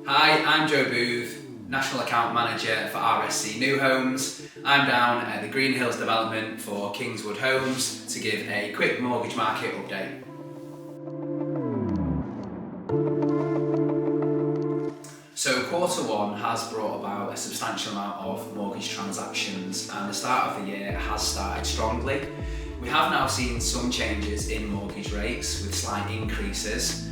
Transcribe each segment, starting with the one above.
Hi, I'm Joe Booth, National Account Manager for RSC New Homes. I'm down at the Green Hills development for Kingswood Homes to give a quick mortgage market update. So Q1 has brought about a substantial amount of mortgage transactions, and the start of the year has started strongly. We have now seen some changes in mortgage rates with slight increases.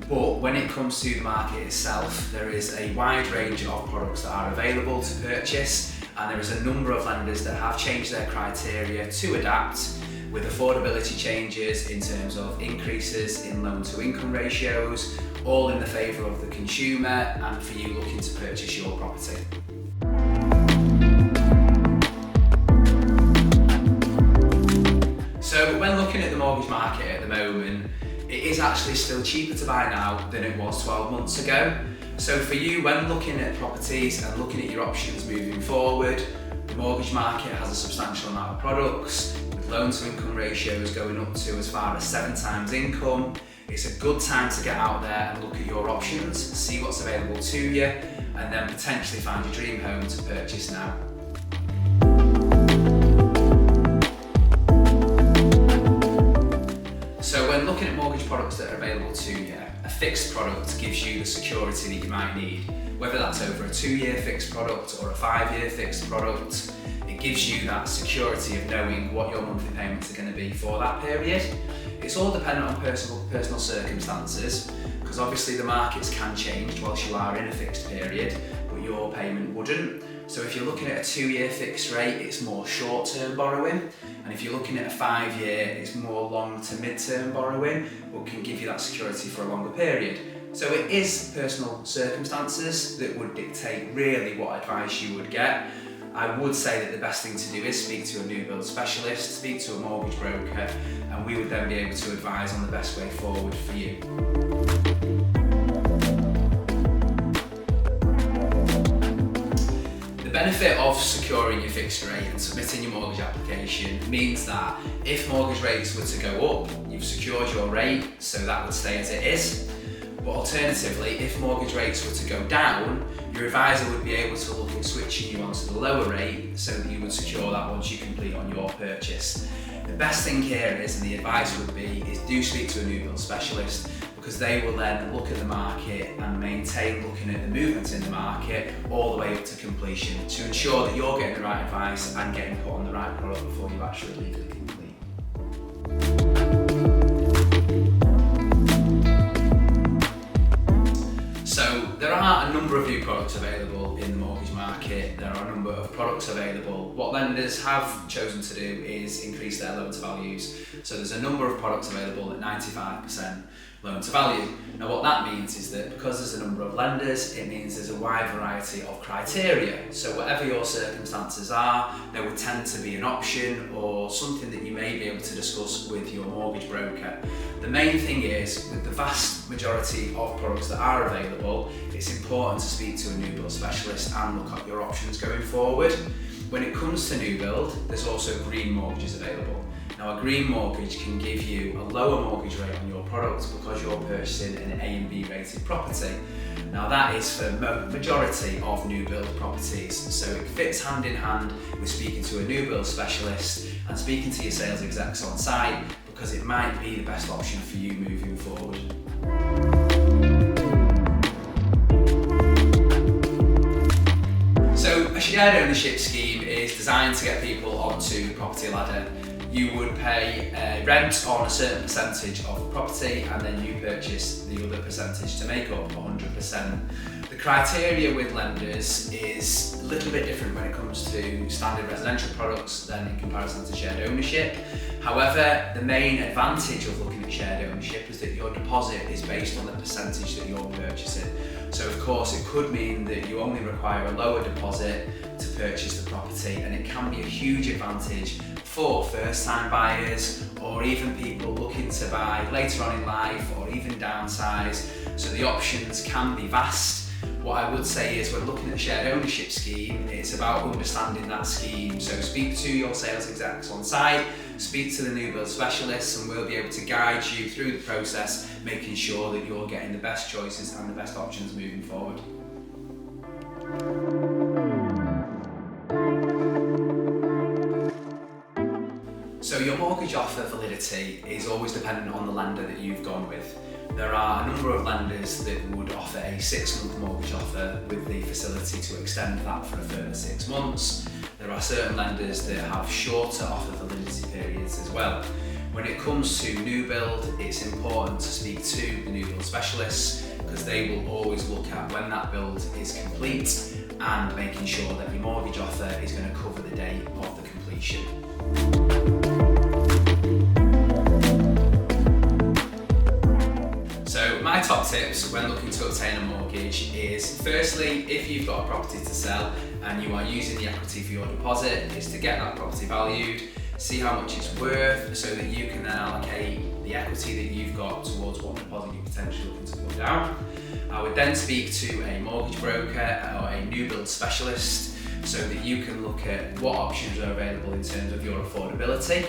But when it comes to the market itself, there is a wide range of products that are available to purchase, and there is a number of lenders that have changed their criteria to adapt, with affordability changes in terms of increases in loan to income ratios, all in the favour of the consumer and for you looking to purchase your property. So when looking at the mortgage market at the moment, it is actually still cheaper to buy now than it was 12 months ago. So for you, when looking at properties and looking at your options moving forward, the mortgage market has a substantial amount of products, with loan to income ratios going up to as far as 7 times income. It's a good time to get out there and look at your options, see what's available to you, and then potentially find your dream home to purchase now. So when looking at mortgage products that are available to you, a fixed product gives you the security that you might need, whether that's over a 2-year fixed product or a 5-year fixed product. It gives you that security of knowing what your monthly payments are going to be for that period. It's all dependent on personal circumstances, because obviously the markets can change whilst you are in a fixed period, but your payment wouldn't. So if you're looking at a 2-year fixed rate, it's more short-term borrowing, and if you're looking at a 5-year, it's more long to mid-term borrowing, but can give you that security for a longer period. So it is personal circumstances that would dictate really what advice you would get. I would say that the best thing to do is speak to a new build specialist, speak to a mortgage broker, and we would then be able to advise on the best way forward for you. The benefit of securing your fixed rate and submitting your mortgage application means that if mortgage rates were to go up, you've secured your rate, so that would stay as it is. But alternatively, if mortgage rates were to go down, your advisor would be able to look at switching you onto the lower rate so that you would secure that once you complete on your purchase. The best thing here is, and the advice would be, is do speak to a new build specialist, because they will then look at the market and maintain looking at the movements in the market all the way up to completion to ensure that you're getting the right advice and getting put on the right product before you actually legally complete. So there are a number of new products available in the mortgage market. There are a number of products available. What lenders have chosen to do is increase their loan to values. So there's a number of products available at 95% loan to value. Now what that means is that because there's a number of lenders, it means there's a wide variety of criteria. So whatever your circumstances are, there would tend to be an option or something that you may be able to discuss with your mortgage broker. The main thing is, with the vast majority of products that are available, it's important to speak to a new build specialist and look at your options going forward. When it comes to new build, there's also green mortgages available. Now a green mortgage can give you a lower mortgage rate on your product because you're purchasing an A and B rated property. Now that is for the majority of new build properties, so it fits hand in hand with speaking to a new build specialist and speaking to your sales execs on site, because it might be the best option for you moving forward. So a shared ownership scheme is designed to get people onto the property ladder. You would pay rent on a certain percentage of the property, and then you purchase the other percentage to make up 100%. The criteria with lenders is a little bit different when it comes to standard residential products than in comparison to shared ownership. However, the main advantage of looking at shared ownership is that your deposit is based on the percentage that you're purchasing. So of course it could mean that you only require a lower deposit to purchase the property, and it can be a huge advantage for first-time buyers or even people looking to buy later on in life or even downsize. So the options can be vast. What I would say is, when looking at the shared ownership scheme, it's about understanding that scheme. So speak to your sales execs on site, speak to the new build specialists, and we'll be able to guide you through the process, making sure that you're getting the best choices and the best options moving forward. So your mortgage offer validity is always dependent on the lender that you've gone with. There are a number of lenders that would offer a 6-month mortgage offer with the facility to extend that for a further 6 months. There are certain lenders that have shorter offer validity periods as well. When it comes to new build, it's important to speak to the new build specialists because they will always look at when that build is complete and making sure that your mortgage offer is going to cover the date of the completion. So my top tips when looking to obtain a mortgage is, firstly, if you've got a property to sell and you are using the equity for your deposit, is to get that property valued, see how much it's worth so that you can then allocate the equity that you've got towards what deposit you're potentially looking to put down. I would then speak to a mortgage broker or a new build specialist so that you can look at what options are available in terms of your affordability,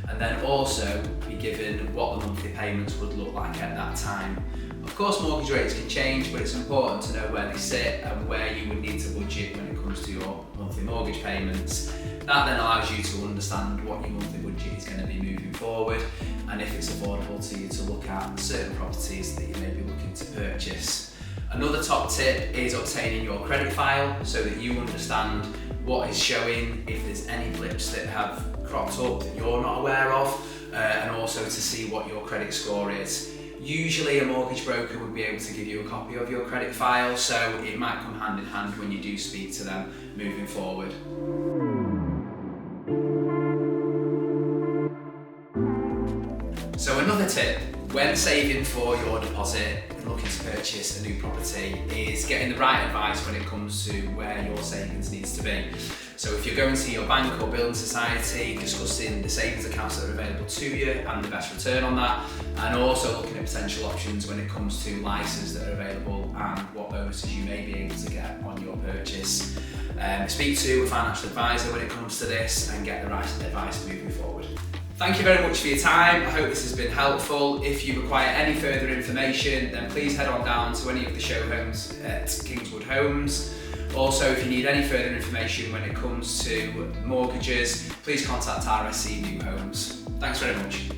and then also be given what the monthly payments would look like at that time. Of course, mortgage rates can change, but it's important to know where they sit and where you would need to budget when it comes to your monthly mortgage payments. That then allows you to understand what your monthly budget is going to be moving forward, and if it's affordable to you to look at certain properties that you may be looking to purchase. Another top tip is obtaining your credit file so that you understand what is showing, if there's any blips that have cropped up that you're not aware of, and also to see what your credit score is. Usually a mortgage broker would be able to give you a copy of your credit file, so it might come hand in hand when you do speak to them moving forward. So another tip when saving for your deposit and looking to purchase a new property is getting the right advice when it comes to where your savings needs to be. So if you're going to your bank or building society, discussing the savings accounts that are available to you and the best return on that, and also looking at potential options when it comes to licenses that are available and what bonuses you may be able to get on your purchase. Speak to a financial advisor when it comes to this and get the right advice moving forward. Thank you very much for your time. I hope this has been helpful. If you require any further information, then please head on down to any of the show homes at Kingswood Homes. Also, if you need any further information when it comes to mortgages, please contact RSC New Homes. Thanks very much.